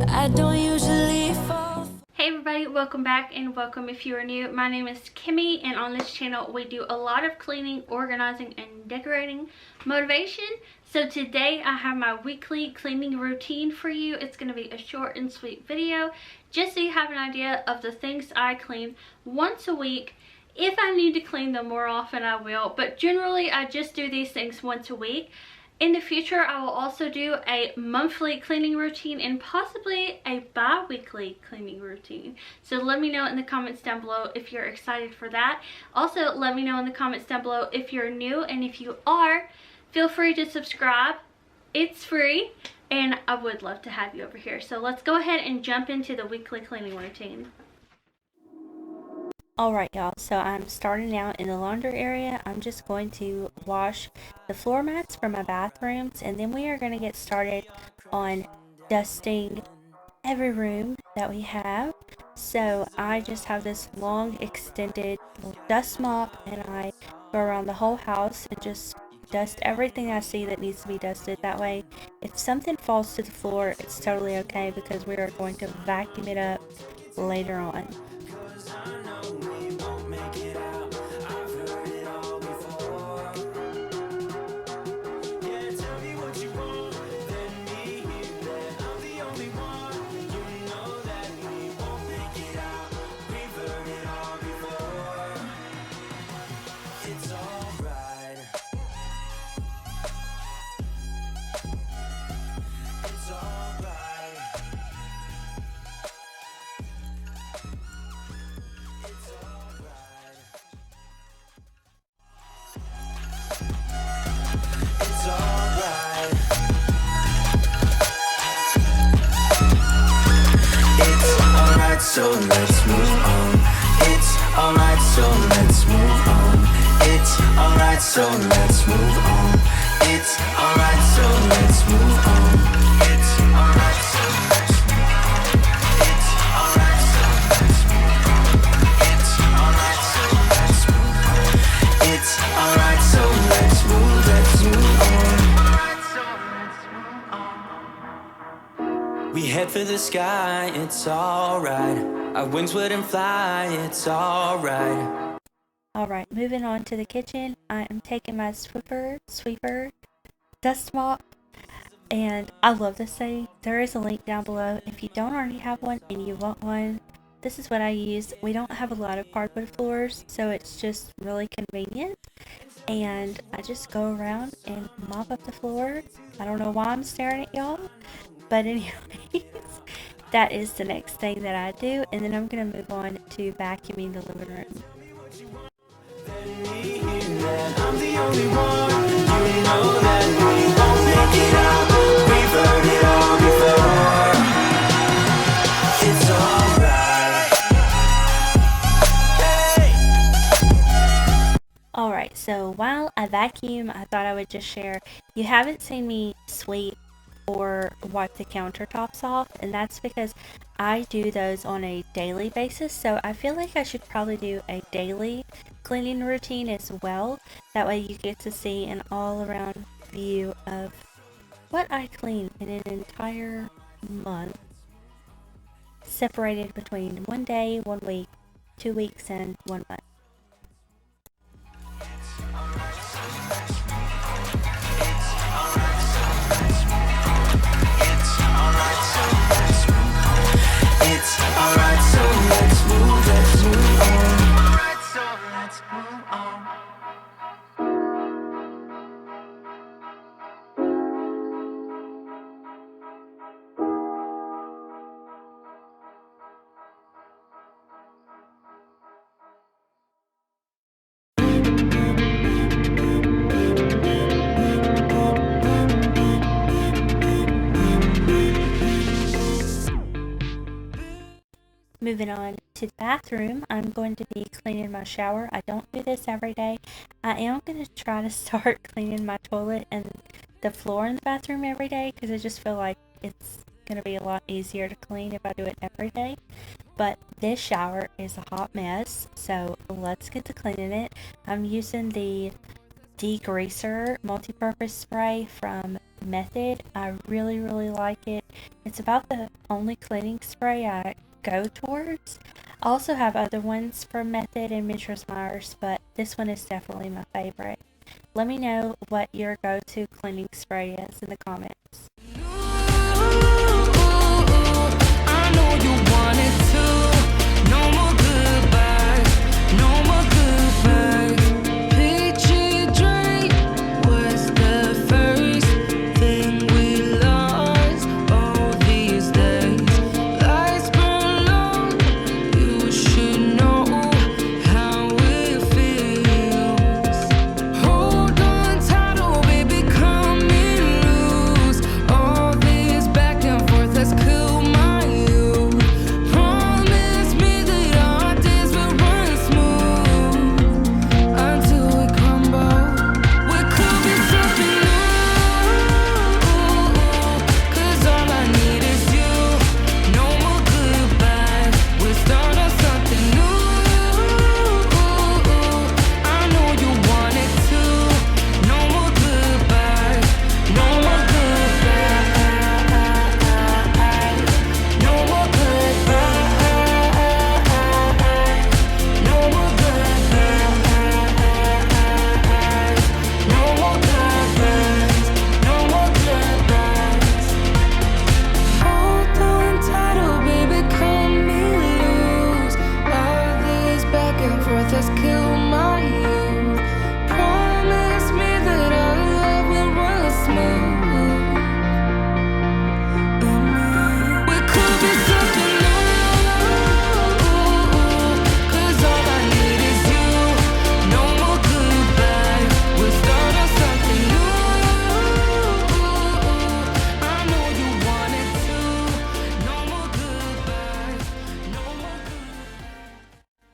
I don't usually fall. Hey everybody, welcome back and welcome if you are new. My name is Kimmy and on this channel we do a lot of cleaning, organizing, and decorating motivation. So today I have my weekly cleaning routine for you. It's going to be a short and sweet video just so you have an idea of the things I clean once a week. If I need to clean them more often I will, but generally I just do these things once a week. In the future, I will also do a monthly cleaning routine and possibly a bi-weekly cleaning routine. So let me know in the comments down below if you're excited for that. Also, let me know in the comments down below if you're new, and if you are, feel free to subscribe. It's free, and I would love to have you over here. So let's go ahead and jump into the weekly cleaning routine. Alright y'all, so I'm starting out in the laundry area. I'm just going to wash the floor mats for my bathrooms, and then we are going to get started on dusting every room that we have. So I just have this long extended dust mop, and I go around the whole house and just dust everything I see that needs to be dusted. That way if something falls to the floor, it's totally okay because we are going to vacuum it up later on. So let's move on. It's alright, so let's move on. It's alright, so let's move on. It's alright, so let's move on. It's alright, so let's move on. It's alright, so let's move on. It's alright, so let's move on. It's alright, so let's move on. We head for the sky, it's alright. Our wings wouldn't fly, it's alright. Alright, moving on to the kitchen. I am taking my sweeper dust mop, and I love this thing. There is a link down below if you don't already have one and you want one. This is what I use. We don't have a lot of hardwood floors, so it's just really convenient. And I just go around and mop up the floor. I don't know why I'm staring at y'all, but anyways, that is the next thing that I do. And then I'm going to move on to vacuuming the living room. I'm the only one, you know that we won't make it out. We've heard it all before. It's alright. Hey. Alright, so while I vacuum, I thought I would just share, you haven't seen me sweep or wipe the countertops off, and that's because I do those on a daily basis. So I feel like I should probably do a daily cleaning routine as well. That way you get to see an all around view of what I clean in an entire month, separated between 1 day, 1 week, 2 weeks, and 1 month. It's alright, so let's move on. Alright, so let's move on. Moving on to the bathroom, I'm going to be cleaning my shower. I don't do this every day. I am going to try to start cleaning my toilet and the floor in the bathroom every day because I just feel like it's going to be a lot easier to clean if I do it every day. but this shower is a hot mess, so let's get to cleaning it. I'm using the degreaser multi-purpose spray from Method. I really like it. It's about the only cleaning spray I go towards. I also have other ones from Method and Mistress Myers, but this one is definitely my favorite. Let me know what your go-to cleaning spray is in the comments.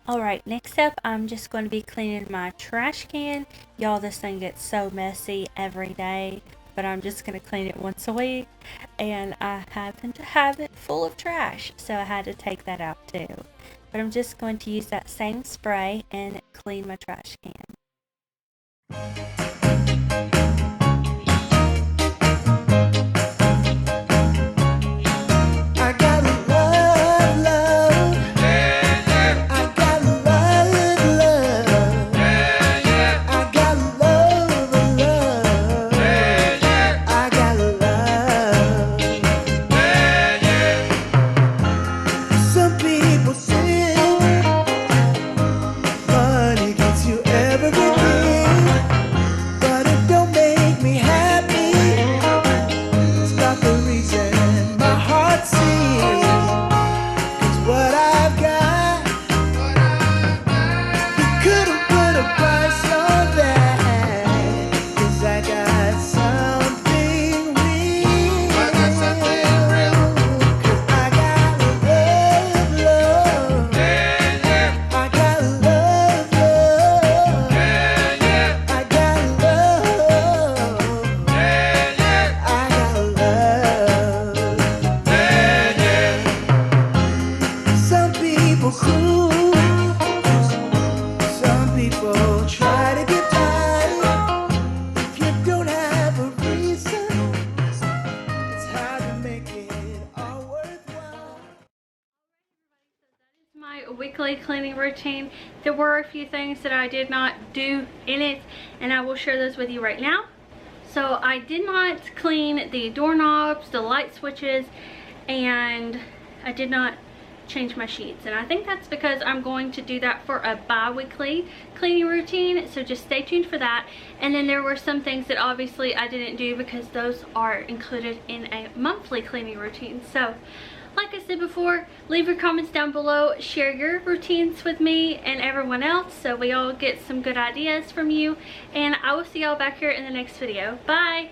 Alright, next up I'm just going to be cleaning my trash can. Y'all, this thing gets so messy every day, but I'm just going to clean it once a week, and I happen to have it full of trash, so I had to take that out too. But I'm just going to use that same spray and clean my trash can. My weekly cleaning routine. There were a few things that I did not do in it, and I will share those with you right now. So I did not clean the doorknobs, the light switches, and I did not change my sheets, and I think that's because I'm going to do that for a bi-weekly cleaning routine, so just stay tuned for that. And then there were some things that obviously I didn't do because those are included in a monthly cleaning routine. So like I said before, leave your comments down below, share your routines with me and everyone else so we all get some good ideas from you, and I will see y'all back here in the next video. Bye!